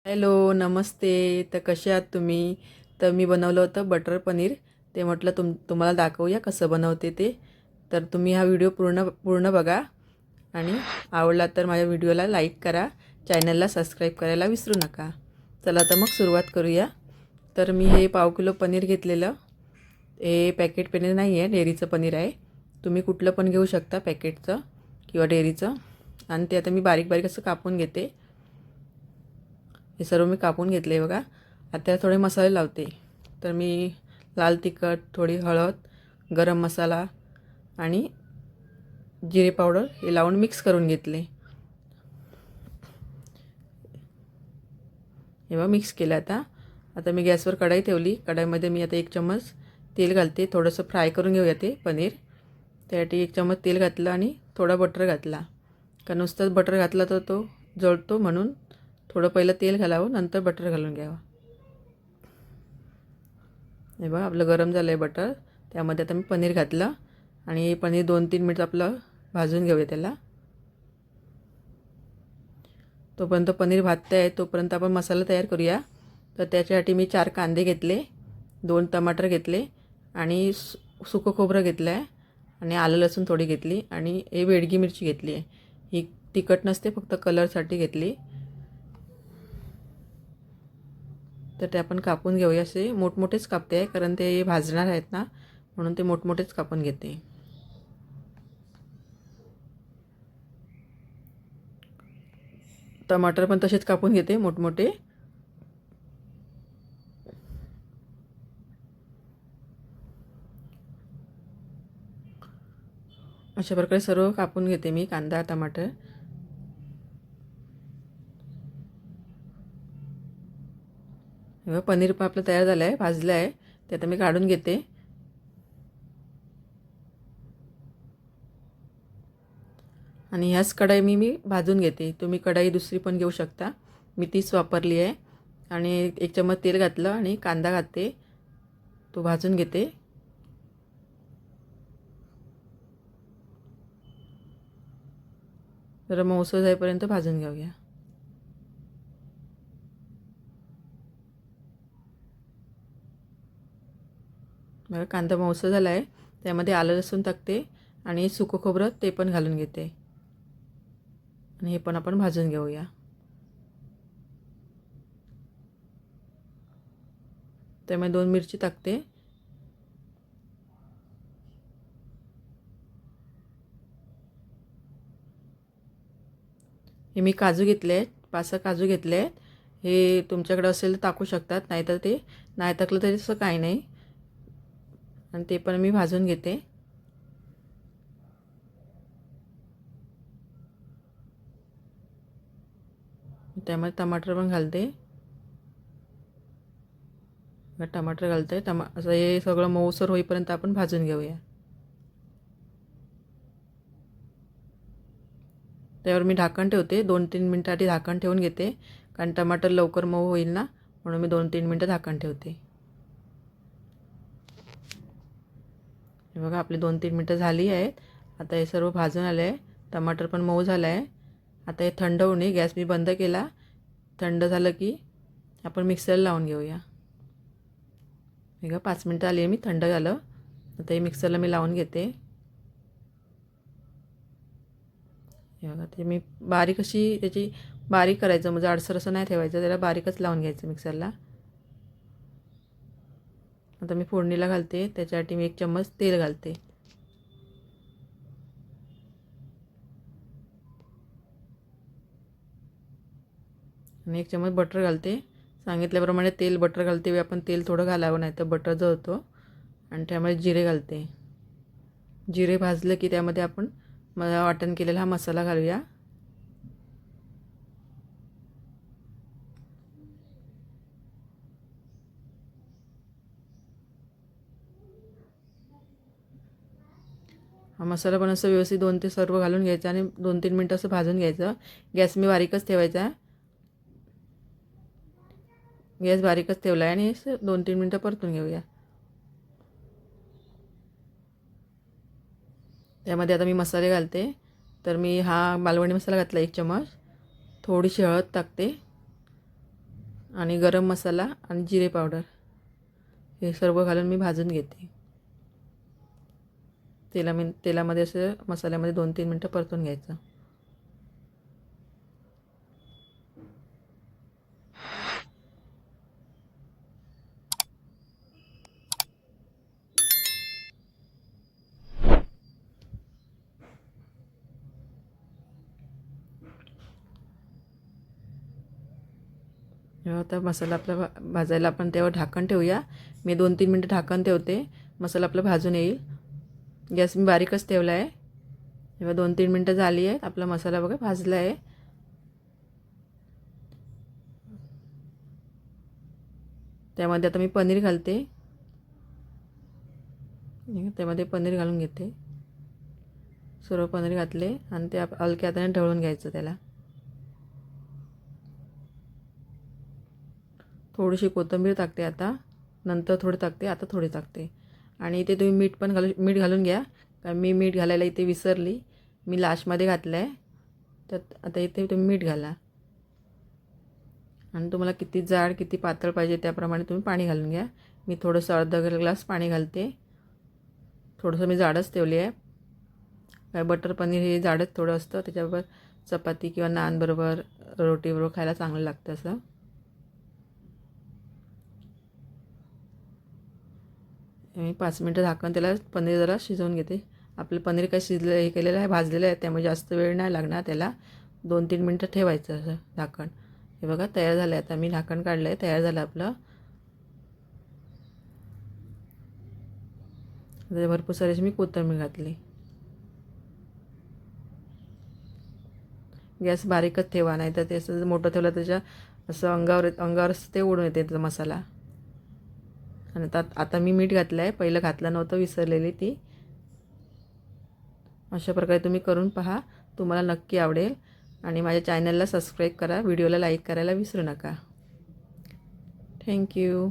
Hello नमस्ते. तर कसे आहात तुम्ही? तर मी बनवलं होतं बटर पनीर. ते म्हटलं तुम्हाला दाखवूया कसं बनवते ते. तर तुम्ही हा व्हिडिओ पूर्ण पूर्ण बघा आणि आवडला तर माझ्या व्हिडिओला लाईक करा, चॅनलला सबस्क्राईब करायला विसरू नका. चला तर मग सुरुवात करूया. तर मी हे पाव किलो पनीर घेतलेलं. हे पॅकेट पनीर नाही आहे, डेअरीचं पनीर आहे. तुम्ही कुठलं पण घेऊ शकता, पॅकेटचं किंवा डेअरीचं. आणि ते आता मी बारीक बारीक असं कापून घेते. हे सर्व मी कापून घेतले बघा. आता थोडे मसाले लावते. तर मी लाल तिखट, थोडी हळद, गरम मसाला आणि जिरे पावडर हे लावून मिक्स करून घेतले. हे बघा मिक्स केलं. आता मी गॅसवर कढाई ठेवली. कढाईमध्ये मी आता 1 चम्मच तेल घालते. थोडंसं फ्राय करून घेऊया ते पनीर. त्यासाठी 1 चम्मच तेल घातलं आणि थोडा बटर घातला. कारण नुसतंच बटर घातला तर तो जळतो, म्हणून थोडं पहिलं तेल घालावं, नंतर बटर घालून घ्यावं. हे बघा आपलं गरम झालं आहे बटर. त्यामध्ये आता मी पनीर घातलं आणि पनीर 2-3 मिनिट आपलं भाजून घेऊया त्याला. तोपर्यंत पनीर भाजतं आहे तोपर्यंत आपण मसाला तयार करूया. तर त्याच्यासाठी मी 4 कांदे घेतले, 2 टमाटर घेतले आणि सुकं खोबरं घेतलं आहे आणि आलं लसूण थोडी घेतली आणि हे बेडगी मिरची घेतली आहे. ही तिखट नसते, फक्त कलरसाठी घेतली. तर ते आपण कापून घेऊया. असे मोठमोठेच कापते आहे, कारण ते भाजणार आहेत ना, म्हणून ते मोठमोठेच कापून घेते. टमाटर पण तसेच कापून घेते मोठमोठे. अशा प्रकारे सर्व कापून घेते मी कांदा टमाटर. हे पनीर पण आपलं तयार झालं आहे, भाजलं आहे. ते आता मी काढून घेते. आणि ह्याच कढाई मी भाजून घेते. तुम्ही कढाई दुसरी पण घेऊ शकता. मी तीच वापरली आहे. आणि 1 चम्मच तेल घातलं आणि कांदा घालते, तो भाजून घेते. जरा मऊसर जाईपर्यंत भाजून घेऊया. बघा कांदा मऊसर झाला आहे. त्यामध्ये आलं लसूण टाकते आणि सुकं खोबरं ते पण घालून घेते आणि हे पण आपण भाजून घेऊया. त्यामध्ये 2 मिरची टाकते. हे मी काजू घेतले आहेत, 5-6 काजू घेतले आहेत. हे तुमच्याकडे असेल तर टाकू शकतात, नाहीतर ते नाही टाकलं तरी तसं काही नाही. आणि ते पण मी भाजून घेते. त्यामध्ये टमाटर पण घालते. टमाटर घालते. असं हे सगळं मऊसर होईपर्यंत आपण भाजून घेऊया. त्यावर मी झाकण ठेवते. 2-3 मिनिटांसाठी झाकण ठेवून घेते, कारण टमाटर लवकर मऊ होईल ना, म्हणून मी 2-3 मिनिटं झाकण ठेवते. हे बघा आपली 2-3 मिनिटं झाली आहेत. आता हे सर्व भाजून आलं आहे. टमाटर पण मऊ झालं आहे. आता हे थंड होऊ नये. गॅस मी बंद केला. थंड झालं की आपण मिक्सरला लावून घेऊया. हे बघा 5 मिनिटं आली आहे, मी थंड झालं. आता हे मिक्सरला मी लावून घेते. हे बघा ते मी बारीक अशी त्याची बारीक करायचं, म्हणजे जाडसर असं नाही ठेवायचं, त्याला बारीकच लावून घ्यायचं मिक्सरला. आता मी फोडणीला घालते. त्याच्यासाठी मी 1 चम्मच तेल घालते आणि 1 चम्मच बटर घालते. सांगितल्याप्रमाणे तेल बटर घालते वेळी आपण तेल थोडं घालावं, नाही तर बटर जळतो. आणि त्यामध्ये जिरे घालते. जिरे भाजलं की त्यामध्ये आपण वाटण केलेला हा मसाला घालूया. हा मसाला पण असं व्यवस्थित 2 ते सर्व घालून घ्यायचा आणि 2-3 मिनटं असं भाजून घ्यायचं. गॅस मी बारीकच ठेवायचा. गॅस बारीकच ठेवला आहे आणि असं 2-3 मिनटं परतून घेऊया. त्यामध्ये आता मी मसाले घालते. तर मी हा मालवणी मसाला घातला 1 चम्मच. थोडीशी हळद टाकते. आणि गरम मसाला आणि जिरे पावडर हे सर्व घालून मी भाजून घेते. तेलामध्ये असं मसाल्यामध्ये 2-3 मिनटं परतून घ्यायचं. आता मसाला आपला भाजायला आपण तेव्हा ढाकण ठेवूया. मी 2-3 मिनटं ढाकण ठेवते, मसाला आपला भाजून येईल. गॅस मी बारीकच ठेवला आहे. तेव्हा 2-3 मिनटं झाली आहेत. आपला मसाला बघा भाजला आहे. त्यामध्ये आता मी पनीर घालते. त्यामध्ये पनीर घालून घेते. सर्व पनीर घातले आणि ते हलक्या हाताने ढवळून घ्यायचं त्याला. थोडीशी कोथिंबीर टाकते आता, नंतर थोडी टाकते, आता थोडी टाकते. आणि इथे तुम्ही मीठ घालून घ्या, कारण मी मीठ घालायला इथे विसरली. मी लास्टमध्ये घातलं आहे, तर आता इथे तुम्ही मीठ घाला. आणि तुम्हाला किती जाड किती पातळ पाहिजे त्याप्रमाणे तुम्ही पाणी घालून घ्या. मी थोडंसं अर्धा ग्लास पाणी घालते. थोडंसं मी जाडच ठेवली आहे. काय बटर पनीर हे जाडच थोडं असतं, त्याच्याबरोबर चपाती किंवा नानबरोबर रोटीबरोबर खायला चांगलं लागतं असं. मी 5 मिनटं झाकण त्याला पनीर जरा शिजवून घेते. आपलं पनीर काय शिजलं हे केलेलं आहे, भाजलेलं आहे, त्यामुळे जास्त वेळ नाही लागणार त्याला. 2-3 मिनटं ठेवायचं असं झाकण. हे बघा तयार झालं आहे. आता मी झाकण काढलं आहे, तयार झालं आपलं. आता भरपूर सारी मी कोथिंबीर घातली. गॅस बारीकच ठेवा, नाही तर ते असं मोठं ठेवलं त्याच्या असं अंगावर ते उडून येते त्याचा मसाला. आणि आता मी मीठ घातलं आहे, पहिलं घातलं नव्हतं, विसरलेली ती. अशा प्रकारे तुम्ही करून पहा, तुम्हाला नक्की आवडेल. आणि माझ्या चॅनलला सबस्क्राईब करा, व्हिडिओला लाईक करायला विसरू नका. थँक्यू.